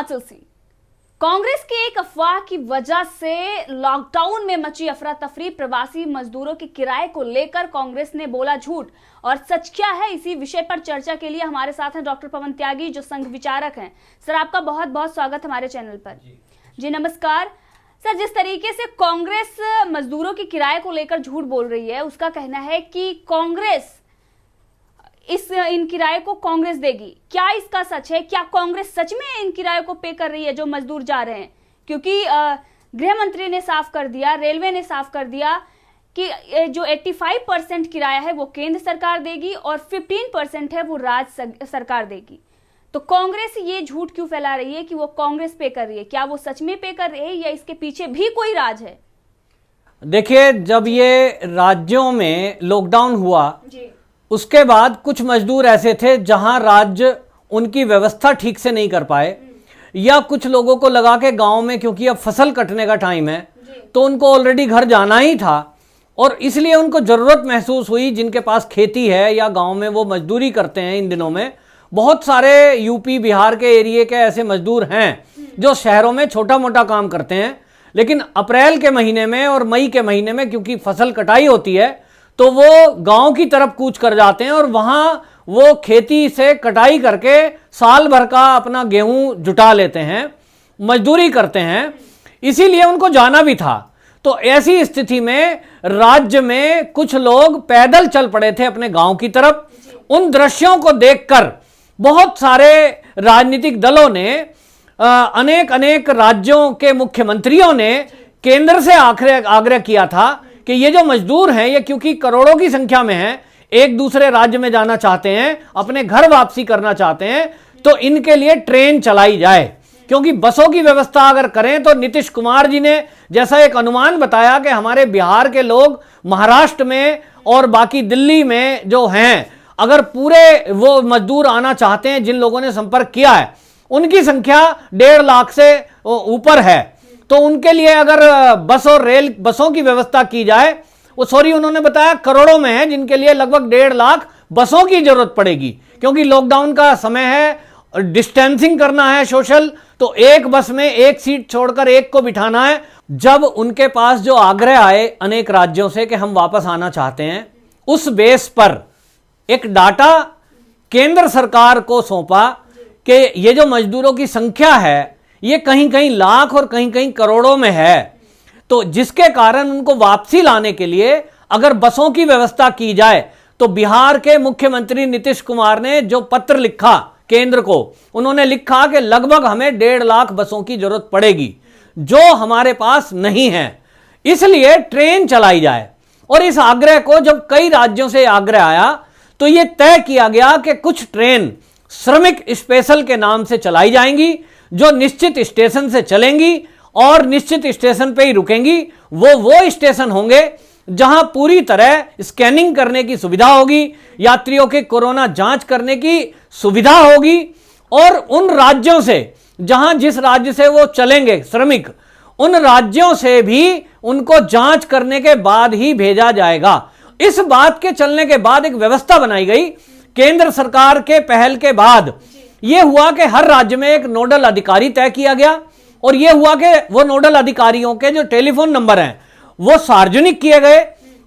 हिमाचल से कांग्रेस की एक अफवाह की वजह से लॉकडाउन में मची अफरा तफरी, प्रवासी मजदूरों के किराए को लेकर कांग्रेस ने बोला झूठ और सच क्या है, इसी विषय पर चर्चा के लिए हमारे साथ हैं डॉक्टर पवन त्यागी जो संघ विचारक हैं। सर, आपका बहुत बहुत स्वागत हमारे चैनल पर। जी नमस्कार सर। जिस तरीके से कांग्रेस मजदूरों के किराए को लेकर झूठ बोल रही है, उसका कहना है कि कांग्रेस इन किराए को कांग्रेस देगी, क्या इसका सच है? क्या कांग्रेस सच में इन किराए को पे कर रही है जो मजदूर जा रहे हैं? क्योंकि गृह मंत्री ने साफ कर दिया, रेलवे ने साफ कर दिया कि जो 85% किराया है वो केंद्र सरकार देगी और 15% है वो राज्य सरकार देगी। तो कांग्रेस ये झूठ क्यों फैला रही है कि वो कांग्रेस पे कर रही है? क्या वो सच में पे कर रही है या इसके पीछे भी कोई राज है? देखिए, जब ये राज्यों में लॉकडाउन हुआ जी, उसके बाद कुछ मजदूर ऐसे थे जहां राज्य उनकी व्यवस्था ठीक से नहीं कर पाए, या कुछ लोगों को लगा के गांव में, क्योंकि अब फसल कटने का टाइम है तो उनको ऑलरेडी घर जाना ही था और इसलिए उनको ज़रूरत महसूस हुई, जिनके पास खेती है या गांव में वो मजदूरी करते हैं इन दिनों में। बहुत सारे यूपी बिहार के एरिए के ऐसे मजदूर हैं जो शहरों में छोटा मोटा काम करते हैं, लेकिन अप्रैल के महीने में और मई के महीने में क्योंकि फसल कटाई होती है तो वो गांव की तरफ कूच कर जाते हैं और वहां वो खेती से कटाई करके साल भर का अपना गेहूं जुटा लेते हैं, मजदूरी करते हैं, इसीलिए उनको जाना भी था। तो ऐसी स्थिति में राज्य में कुछ लोग पैदल चल पड़े थे अपने गांव की तरफ। उन दृश्यों को देखकर बहुत सारे राजनीतिक दलों ने, अनेक राज्यों के मुख्यमंत्रियों ने केंद्र से आग्रह किया था कि ये जो मजदूर हैं, ये क्योंकि करोड़ों की संख्या में हैं, एक दूसरे राज्य में जाना चाहते हैं, अपने घर वापसी करना चाहते हैं, तो इनके लिए ट्रेन चलाई जाए। क्योंकि बसों की व्यवस्था अगर करें तो नीतीश कुमार जी ने जैसा एक अनुमान बताया कि हमारे बिहार के लोग महाराष्ट्र में और बाकी दिल्ली में जो हैं, अगर पूरे वो मजदूर आना चाहते हैं, जिन लोगों ने संपर्क किया है उनकी संख्या 1.5 लाख से ऊपर है, तो उनके लिए अगर बस और रेल बसों की व्यवस्था की जाए, उन्होंने बताया करोड़ों में है जिनके लिए लगभग 1.5 लाख बसों की जरूरत पड़ेगी। क्योंकि लॉकडाउन का समय है, डिस्टेंसिंग करना है सोशल, तो एक बस में एक सीट छोड़कर एक को बिठाना है। जब उनके पास जो आग्रह आए अनेक राज्यों से कि हम वापस आना चाहते हैं, उस बेस पर एक डाटा केंद्र सरकार को सौंपा कि ये जो मजदूरों की संख्या है ये कहीं कहीं लाख और कहीं कहीं करोड़ों में है, तो जिसके कारण उनको वापसी लाने के लिए अगर बसों की व्यवस्था की जाए, तो बिहार के मुख्यमंत्री नीतीश कुमार ने जो पत्र लिखा केंद्र को, उन्होंने लिखा कि लगभग हमें 1.5 लाख बसों की जरूरत पड़ेगी जो हमारे पास नहीं है, इसलिए ट्रेन चलाई जाए। और इस आग्रह को जब कई राज्यों से आग्रह आया तो यह तय किया गया कि कुछ ट्रेन श्रमिक स्पेशल के नाम से चलाई जाएंगी, जो निश्चित स्टेशन से चलेंगी और निश्चित स्टेशन पे ही रुकेंगी। वो स्टेशन होंगे जहां पूरी तरह स्कैनिंग करने की सुविधा होगी, यात्रियों के कोरोना जांच करने की सुविधा होगी, और उन राज्यों से जहां जिस राज्य से वो चलेंगे श्रमिक, उन राज्यों से भी उनको जांच करने के बाद ही भेजा जाएगा। इस बात के चलने के बाद एक व्यवस्था बनाई गई केंद्र सरकार के पहल के बाद। यह हुआ कि हर राज्य में एक नोडल अधिकारी तय किया गया, और यह हुआ कि वो नोडल अधिकारियों के जो टेलीफोन नंबर हैं वो सार्वजनिक किए गए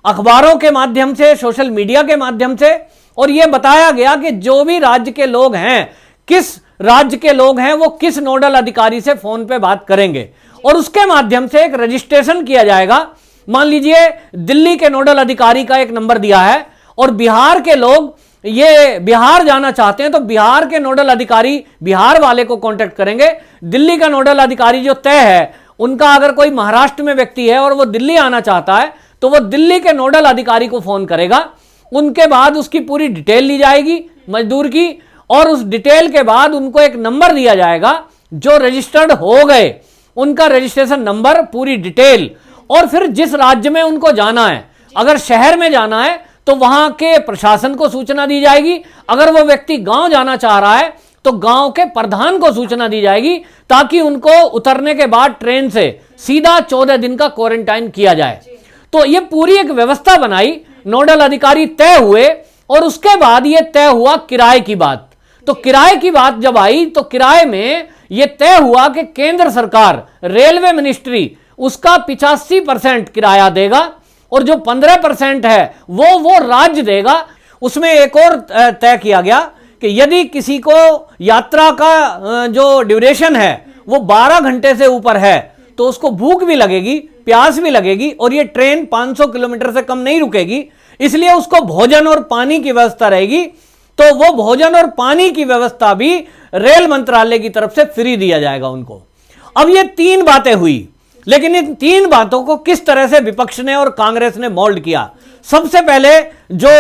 अखबारों के माध्यम से, सोशल मीडिया के माध्यम से, और यह बताया गया कि जो भी राज्य के लोग हैं, किस राज्य के लोग हैं, वो किस नोडल अधिकारी से फोन पे बात करेंगे, और उसके माध्यम से एक रजिस्ट्रेशन किया जाएगा। मान लीजिए दिल्ली के नोडल अधिकारी का एक नंबर दिया है और बिहार के लोग ये बिहार जाना चाहते हैं, तो बिहार के नोडल अधिकारी बिहार वाले को कांटेक्ट करेंगे। दिल्ली का नोडल अधिकारी जो तय है, उनका अगर कोई महाराष्ट्र में व्यक्ति है और वो दिल्ली आना चाहता है तो वो दिल्ली के नोडल अधिकारी को फोन करेगा। उनके बाद उसकी पूरी डिटेल ली जाएगी मजदूर की, और उस डिटेल के बाद उनको एक नंबर दिया जाएगा जो रजिस्टर्ड हो गए, उनका रजिस्ट्रेशन नंबर, पूरी डिटेल, और फिर जिस राज्य में उनको जाना है, अगर शहर में जाना है तो वहां के प्रशासन को सूचना दी जाएगी, अगर वो व्यक्ति गांव जाना चाह रहा है तो गांव के प्रधान को सूचना दी जाएगी, ताकि उनको उतरने के बाद ट्रेन से सीधा 14 दिन का क्वारंटाइन किया जाए। तो ये पूरी एक व्यवस्था बनाई, नोडल अधिकारी तय हुए, और उसके बाद ये तय हुआ किराए की बात। तो किराए की बात जब आई तो किराए में यह तय हुआ कि केंद्र सरकार रेलवे मिनिस्ट्री उसका 85% किराया देगा और जो 15% है वो राज्य देगा। उसमें एक और तय किया गया कि यदि किसी को यात्रा का जो ड्यूरेशन है वो 12 घंटे से ऊपर है तो उसको भूख भी लगेगी, प्यास भी लगेगी और ये ट्रेन 500 किलोमीटर से कम नहीं रुकेगी, इसलिए उसको भोजन और पानी की व्यवस्था रहेगी। तो वो भोजन और पानी की व्यवस्था भी रेल मंत्रालय की तरफ से फ्री दिया जाएगा उनको। अब ये 3 बातें हुई, लेकिन इन 3 बातों को किस तरह से विपक्ष ने और कांग्रेस ने मोल्ड किया। सबसे पहले जो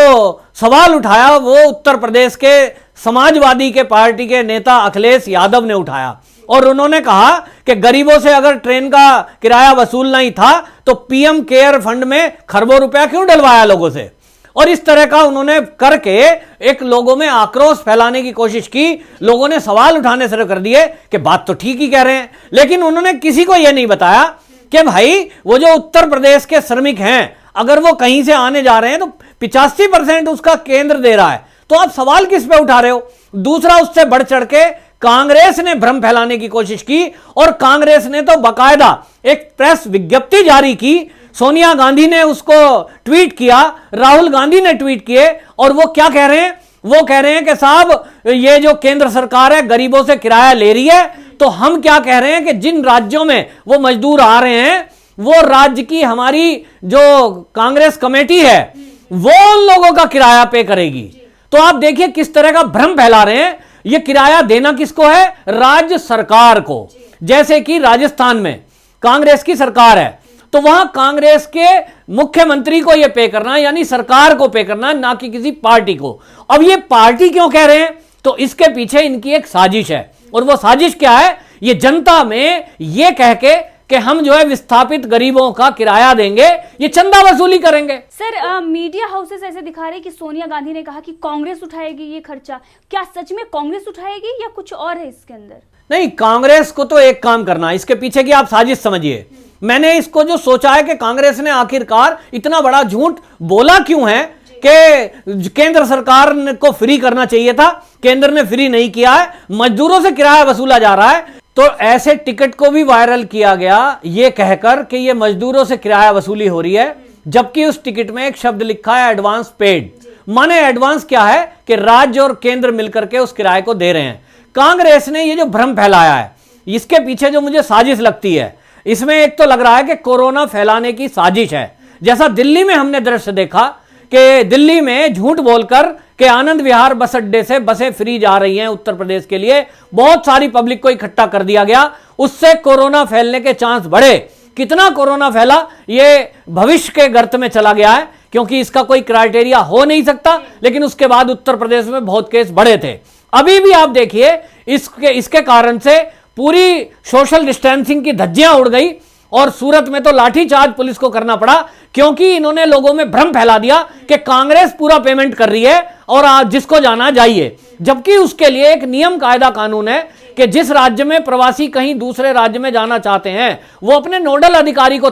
सवाल उठाया वो उत्तर प्रदेश के समाजवादी के पार्टी के नेता अखिलेश यादव ने उठाया और उन्होंने कहा कि गरीबों से अगर ट्रेन का किराया वसूलना ही था तो पीएम केयर फंड में खरबों रुपया क्यों डलवाया लोगों से। और इस तरह का उन्होंने करके एक लोगों में आक्रोश फैलाने की कोशिश की। लोगों ने सवाल उठाने शुरू कर दिए कि बात तो ठीक ही कह रहे हैं, लेकिन उन्होंने किसी को यह नहीं बताया कि भाई वो जो उत्तर प्रदेश के श्रमिक हैं अगर वो कहीं से आने जा रहे हैं तो 85% उसका केंद्र दे रहा है, तो आप सवाल किस पे उठा रहे हो। दूसरा, उससे बढ़ चढ़ के कांग्रेस ने भ्रम फैलाने की कोशिश की और कांग्रेस ने तो बाकायदा एक प्रेस विज्ञप्ति जारी की। सोनिया गांधी ने उसको ट्वीट किया, राहुल गांधी ने ट्वीट किए और वो क्या कह रहे हैं, वो कह रहे हैं कि साहब ये जो केंद्र सरकार है गरीबों से किराया ले रही है, तो हम क्या कह रहे हैं कि जिन राज्यों में वो मजदूर आ रहे हैं वो राज्य की हमारी जो कांग्रेस कमेटी है वो उन लोगों का किराया पे करेगी। तो आप देखिए किस तरह का भ्रम फैला रहे हैं। ये किराया देना किसको है? राज्य सरकार को। जैसे कि राजस्थान में कांग्रेस की सरकार है तो वहां कांग्रेस के मुख्यमंत्री को यह पे करना, यानी सरकार को पे करना, ना कि किसी पार्टी को। अब ये पार्टी क्यों कह रहे हैं? तो इसके पीछे इनकी एक साजिश है और वो साजिश क्या है? ये जनता में ये कह के कि हम जो है विस्थापित गरीबों का किराया देंगे, ये चंदा वसूली करेंगे। सर, मीडिया हाउसेस ऐसे दिखा रहे हैं कि सोनिया गांधी ने कहा कि कांग्रेस उठाएगी ये खर्चा। क्या सच में कांग्रेस उठाएगी या कुछ और है इसके अंदर? नहीं, कांग्रेस को तो एक काम करना, इसके पीछे की आप साजिश समझिए। मैंने इसको जो सोचा है कि कांग्रेस ने आखिरकार इतना बड़ा झूठ बोला क्यों है कि केंद्र सरकार को फ्री करना चाहिए था, केंद्र ने फ्री नहीं किया है, मजदूरों से किराया वसूला जा रहा है। तो ऐसे टिकट को भी वायरल किया गया ये कहकर कि ये मजदूरों से किराया वसूली हो रही है, जबकि उस टिकट में एक शब्द लिखा है एडवांस पेड। माने एडवांस क्या है कि राज्य और केंद्र मिलकर के उस किराए को दे रहे हैं। कांग्रेस ने ये जो भ्रम फैलाया है, इसके पीछे जो मुझे साजिश लगती है, इसमें एक तो लग रहा है कि कोरोना फैलाने की साजिश है। जैसा दिल्ली में हमने दृश्य देखा कि दिल्ली में झूठ बोलकर कि आनंद विहार बस अड्डे से बसें फ्री जा रही हैं उत्तर प्रदेश के लिए, बहुत सारी पब्लिक को इकट्ठा कर दिया गया, उससे कोरोना फैलने के चांस बढ़े। कितना कोरोना फैला ये भविष्य के गर्त में चला गया है, क्योंकि इसका कोई क्राइटेरिया हो नहीं सकता। लेकिन उसके बाद उत्तर प्रदेश में बहुत केस बढ़े थे। अभी भी आप देखिए इसके कारण से पूरी सोशल डिस्टेंसिंग की धज्जियां उड़ गई और सूरत में तो लाठीचार्ज पुलिस को करना पड़ा, क्योंकि इन्होंने लोगों में भ्रम फैला दिया कि कांग्रेस पूरा पेमेंट कर रही है और आज जिसको जाना जाइए, जबकि उसके लिए एक नियम कायदा कानून है कि जिस राज्य में प्रवासी कहीं दूसरे राज्य में जाना चाहते हैं वो अपने नोडल अधिकारी को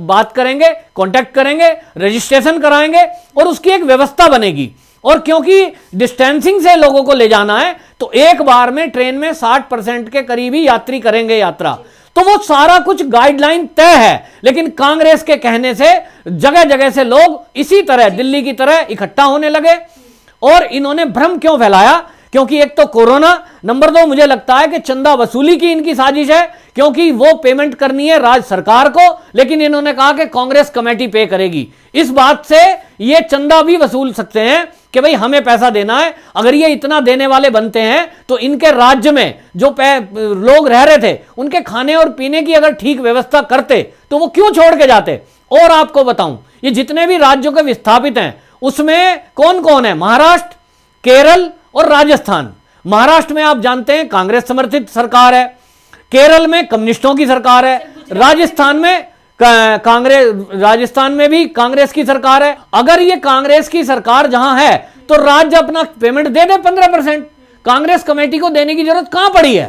बात करेंगे, कांटेक्ट करेंगे, रजिस्ट्रेशन कराएंगे और उसकी एक व्यवस्था बनेगी। और क्योंकि डिस्टेंसिंग से लोगों को ले जाना है तो एक बार में ट्रेन में 60% के करीब ही यात्री करेंगे यात्रा, तो वो सारा कुछ गाइडलाइन तय है। लेकिन कांग्रेस के कहने से जगह जगह से लोग इसी तरह दिल्ली की तरह इकट्ठा होने लगे। और इन्होंने भ्रम क्यों फैलाया? क्योंकि एक तो कोरोना, नंबर 2 मुझे लगता है कि चंदा वसूली की इनकी साजिश है, क्योंकि वो पेमेंट करनी है राज्य सरकार को, लेकिन इन्होंने कहा कि कांग्रेस कमेटी पे करेगी। इस बात से ये चंदा भी वसूल सकते हैं कि भाई हमें पैसा देना है। अगर ये इतना देने वाले बनते हैं तो इनके राज्य में जो लोग रह रहे थे उनके खाने और पीने की अगर ठीक व्यवस्था करते तो वो क्यों छोड़ के जाते। और आपको बताऊं, ये जितने भी राज्यों के विस्थापित हैं उसमें कौन कौन है? महाराष्ट्र, केरल और राजस्थान। महाराष्ट्र में आप जानते हैं कांग्रेस समर्थित सरकार है, केरल में कम्युनिस्टों की सरकार है, राजस्थान में भी कांग्रेस की सरकार है। अगर ये कांग्रेस की सरकार जहां है तो राज्य अपना पेमेंट दे दे 15%, कांग्रेस कमेटी को देने की जरूरत कहां पड़ी है?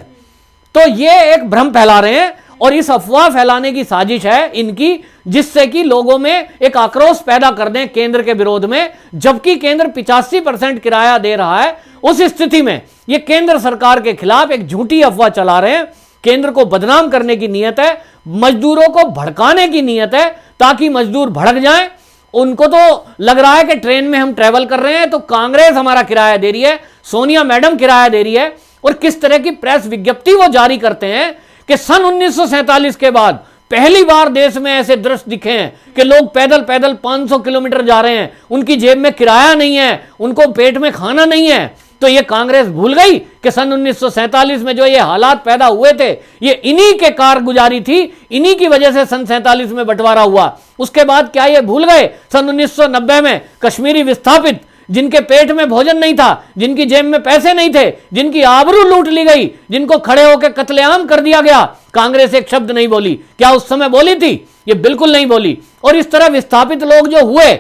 तो ये एक भ्रम फैला रहे हैं और इस अफवाह फैलाने की साजिश है इनकी, जिससे कि लोगों में एक आक्रोश पैदा कर दें केंद्र के विरोध में, जबकि केंद्र 85% किराया दे रहा है। उस स्थिति में ये केंद्र सरकार के खिलाफ एक झूठी अफवाह चला रहे हैं। केंद्र को बदनाम करने की नीयत है, मजदूरों को भड़काने की नीयत है, ताकि मजदूर भड़क जाएं। उनको तो लग रहा है कि ट्रेन में हम ट्रेवल कर रहे हैं तो कांग्रेस हमारा किराया दे रही है, सोनिया मैडम किराया दे रही है। और किस तरह की प्रेस विज्ञप्ति वो जारी करते हैं कि सन 1947 के बाद पहली बार देश में ऐसे दृश्य दिखे हैं कि लोग पैदल पैदल 500 किलोमीटर जा रहे हैं, उनकी जेब में किराया नहीं है, उनको पेट में खाना नहीं है। तो ये कांग्रेस भूल गई कि सन 1947 में जो ये हालात पैदा हुए थे, ये इन्हीं के कारगुजारी थी, इन्हीं की वजह से सन 47 में बंटवारा हुआ। उसके बाद क्या ये भूल गए सन 1990 में कश्मीरी विस्थापित, जिनके पेट में भोजन नहीं था, जिनकी जेब में पैसे नहीं थे, जिनकी आबरू लूट ली गई, जिनको खड़े होकर कत्लेआम कर दिया गया, कांग्रेस एक शब्द नहीं बोली। क्या उस समय बोली थी? ये बिल्कुल नहीं बोली। और इस तरह विस्थापित लोग जो हुए,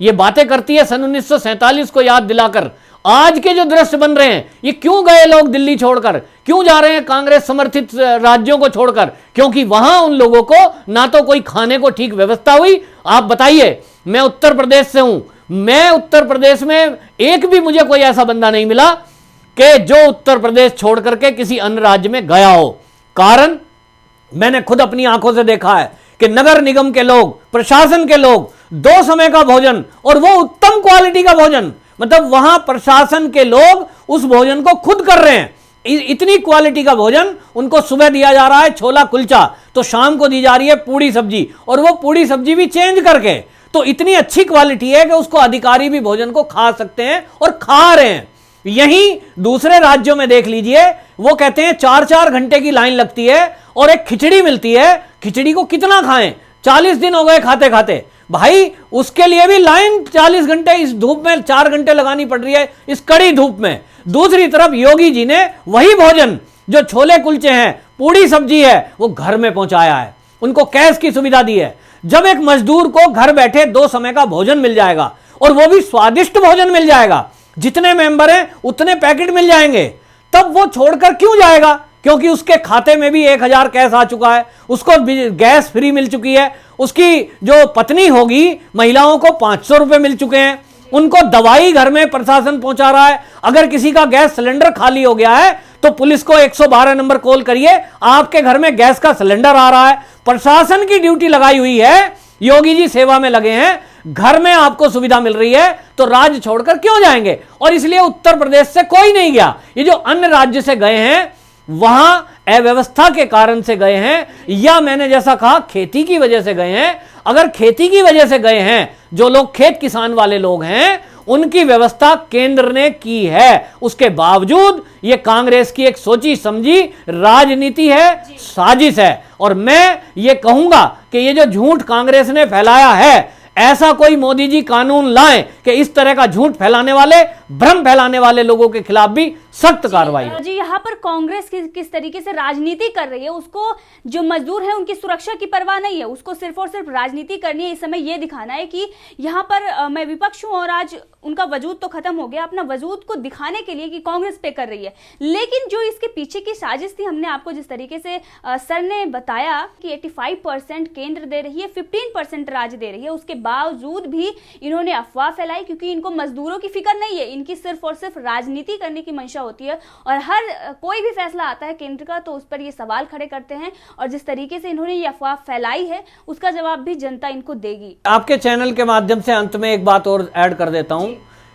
ये बातें करती है सन 1947 को याद दिलाकर। आज के जो दृश्य बन रहे हैं, ये क्यों गए लोग दिल्ली छोड़कर, क्यों जा रहे हैं कांग्रेस समर्थित राज्यों को छोड़कर? क्योंकि वहां उन लोगों को ना तो कोई खाने को ठीक व्यवस्था हुई। आप बताइए, मैं उत्तर प्रदेश से हूं, मैं उत्तर प्रदेश में एक भी मुझे कोई ऐसा बंदा नहीं मिला कि जो उत्तर प्रदेश छोड़ करके किसी अन्य राज्य में गया हो। कारण मैंने खुद अपनी आंखों से देखा है कि नगर निगम के लोग, प्रशासन के लोग 2 समय का भोजन, और वो उत्तम क्वालिटी का भोजन, मतलब वहां प्रशासन के लोग उस भोजन को खुद कर रहे हैं। इतनी क्वालिटी का भोजन उनको सुबह दिया जा रहा है छोला कुलचा, तो शाम को दी जा रही है पूड़ी सब्जी, और वो पूड़ी सब्जी भी चेंज करके। तो इतनी अच्छी क्वालिटी है कि उसको अधिकारी भी भोजन को खा सकते हैं और खा रहे हैं। यहीं दूसरे राज्यों में देख लीजिए, वो कहते हैं 4-4 घंटे की लाइन लगती है और एक खिचड़ी मिलती है। खिचड़ी को कितना खाएं? 40 दिन हो गए खाते खाते। भाई उसके लिए भी लाइन 40 घंटे इस धूप में 4 घंटे लगानी पड़ रही है, इस कड़ी धूप में। दूसरी तरफ योगी जी ने वही भोजन, जो छोले कुलचे हैं, पूड़ी सब्जी है, वो घर में पहुंचाया है, उनको कैश की सुविधा दी है। जब एक मजदूर को घर बैठे 2 समय का भोजन मिल जाएगा, और वो भी स्वादिष्ट भोजन मिल जाएगा, जितने मेंबर हैं उतने पैकेट मिल जाएंगे, तब वो छोड़कर क्यों जाएगा? क्योंकि उसके खाते में भी 1000 कैश आ चुका है, उसको गैस फ्री मिल चुकी है, उसकी जो पत्नी होगी, महिलाओं को 500 रुपए मिल चुके हैं, उनको दवाई घर में प्रशासन पहुंचा रहा है। अगर किसी का गैस सिलेंडर खाली हो गया है तो पुलिस को 112 नंबर कॉल करिए, आपके घर में गैस का सिलेंडर आ रहा है। प्रशासन की ड्यूटी लगाई हुई है, योगी जी सेवा में लगे हैं, घर में आपको सुविधा मिल रही है, तो राज्य छोड़कर क्यों जाएंगे? और इसलिए उत्तर प्रदेश से कोई नहीं गया। ये जो अन्य राज्य से गए हैं, वहां अव्यवस्था के कारण से गए हैं, या मैंने जैसा कहा खेती की वजह से गए हैं। अगर खेती की वजह से गए हैं, जो लोग खेत किसान वाले लोग हैं, उनकी व्यवस्था केंद्र ने की है। उसके बावजूद ये कांग्रेस की एक सोची समझी राजनीति है, साजिश है। और मैं ये कहूंगा कि ये जो झूठ कांग्रेस ने फैलाया है, ऐसा कोई मोदी जी कानून लाएं कि इस तरह का झूठ फैलाने वाले, भ्रम फैलाने वाले लोगों के खिलाफ भी सख्त कार्रवाई हो। जी, यहाँ पर कांग्रेस किस तरीके से राजनीति कर रही है, उसको जो मजदूर है उनकी सुरक्षा की परवाह नहीं है, उसको सिर्फ और सिर्फ राजनीति करनी है। इस समय ये दिखाना है कि यहाँ पर मैं विपक्ष हूँ, और आज उनका वजूद तो खत्म हो गया, अपना वजूद को दिखाने के लिए कि कांग्रेस पे कर रही है। लेकिन जो इसके पीछे की साजिश थी, हमने आपको जिस तरीके से सर ने बताया कि 85% केंद्र दे रही है, 15% राज्य दे रही है, उसके बावजूद भी इन्होंने अफवाह फैलाई, क्योंकि इनको मजदूरों की फिक्र नहीं है, इनकी सिर्फ और सिर्फ राजनीति करने की मंशा होती है। और हर कोई भी फैसला आता है केंद्र का तो उस पर ये सवाल खड़े करते हैं, और जिस तरीके से इन्होंने ये अफवाह फैलाई है, उसका जवाब भी जनता इनको देगी। आपके चैनल के माध्यम से अंत में एक बात और ऐड कर देता हूं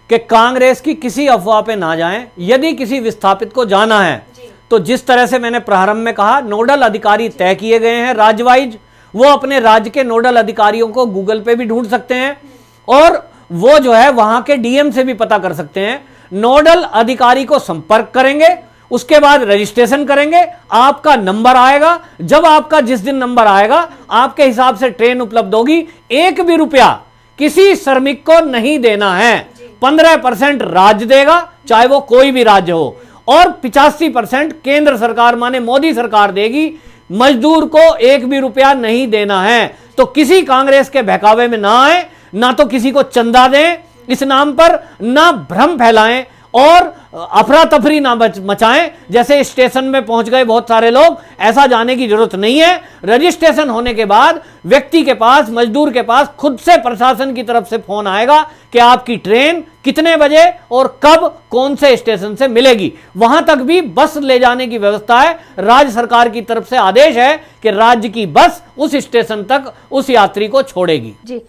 कि कांग्रेस की किसी अफवाह पे ना जाएं। यदि किसी विस्थापित को जाना है, तो जिस तरह से मैंने प्रारंभ में कहा, नोडल अधिकारी तय किए गए हैं राज्य वाइज, वो अपने राज्य के नोडल अधिकारियों को गूगल पे भी ढूंढ सकते हैं, और वो जो है वहां के डीएम से भी पता कर सकते हैं। नोडल अधिकारी को संपर्क करेंगे, उसके बाद रजिस्ट्रेशन करेंगे, आपका नंबर आएगा। जब आपका जिस दिन नंबर आएगा, आपके हिसाब से ट्रेन उपलब्ध होगी। 1 भी रुपया किसी श्रमिक को नहीं देना है। 15% राज्य देगा, चाहे वो कोई भी राज्य हो, और 85% केंद्र सरकार माने मोदी सरकार देगी। मजदूर को 1 भी रुपया नहीं देना है। तो किसी कांग्रेस के बहकावे में ना आए, ना तो किसी को चंदा दें इस नाम पर, ना भ्रम फैलाएं, और अफरा तफरी ना मचाएं। जैसे स्टेशन में पहुंच गए बहुत सारे लोग, ऐसा जाने की जरूरत नहीं है। रजिस्ट्रेशन होने के बाद व्यक्ति के पास, मजदूर के पास खुद से प्रशासन की तरफ से फोन आएगा कि आपकी ट्रेन कितने बजे और कब कौन से स्टेशन से मिलेगी। वहां तक भी बस ले जाने की व्यवस्था है। राज्य सरकार की तरफ से आदेश है कि राज्य की बस उस स्टेशन तक उस यात्री को छोड़ेगी। जी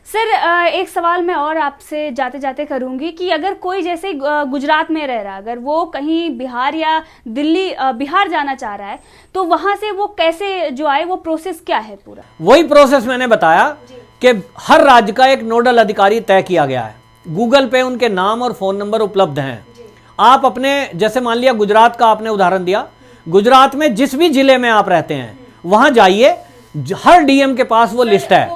सर, एक सवाल मैं और आपसे जाते जाते करूंगी कि अगर कोई जैसे गुजरात में रह रहा है, अगर वो कहीं बिहार या दिल्ली बिहार जाना चाह रहा है, तो वहां से वो कैसे जो आए, वो प्रोसेस क्या है पूरा? वही प्रोसेस मैंने बताया कि हर राज्य का एक नोडल अधिकारी तय किया गया है। गूगल पे उनके नाम और फोन नंबर उपलब्ध हैं। आप अपने, जैसे मान लिया गुजरात का आपने उदाहरण दिया, गुजरात में जिस भी जिले में आप रहते हैं वहां जाइए, हर डीएम के पास वो लिस्ट है।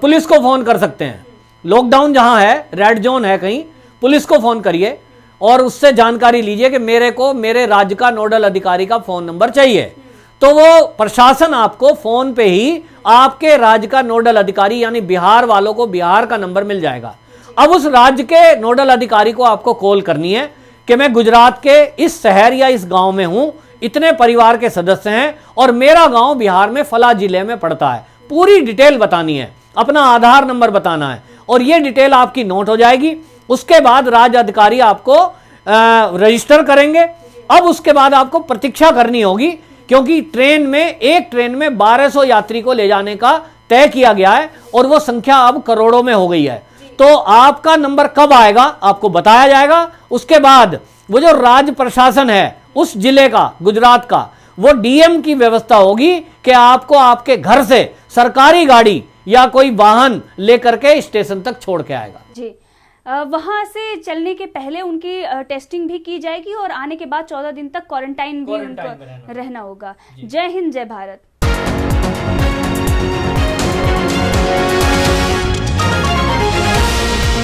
पुलिस को फोन कर सकते हैं। लॉकडाउन जहां है, रेड जोन है कहीं, पुलिस को फोन करिए और उससे जानकारी लीजिए कि मेरे को मेरे राज्य का नोडल अधिकारी का फोन नंबर चाहिए। तो वो प्रशासन आपको फोन पे ही आपके राज्य का नोडल अधिकारी, यानी बिहार वालों को बिहार का नंबर मिल जाएगा। अब उस राज्य के नोडल अधिकारी को आपको कॉल करनी है कि मैं गुजरात के इस शहर या इस गांव में हूं, इतने परिवार के सदस्य हैं और मेरा गांव बिहार में फला जिले में पड़ता है। पूरी डिटेल बतानी है, अपना आधार नंबर बताना है और ये डिटेल आपकी नोट हो जाएगी। उसके बाद राज्य अधिकारी आपको रजिस्टर करेंगे। अब उसके बाद आपको प्रतीक्षा करनी होगी, क्योंकि एक ट्रेन में 1200 यात्री को ले जाने का तय किया गया है और वो संख्या अब करोड़ों में हो गई है। तो आपका नंबर कब आएगा आपको बताया जाएगा। उसके बाद वो जो राज्य प्रशासन है उस जिले का, गुजरात का, वो डीएम की व्यवस्था होगी कि आपको आपके घर से सरकारी गाड़ी या कोई वाहन लेकर के स्टेशन तक छोड़ के आएगा। जी, वहां से चलने के पहले उनकी टेस्टिंग भी की जाएगी और आने के बाद 14 दिन तक क्वारंटाइन भी उनको रहना होगा। जय हिंद, जय भारत।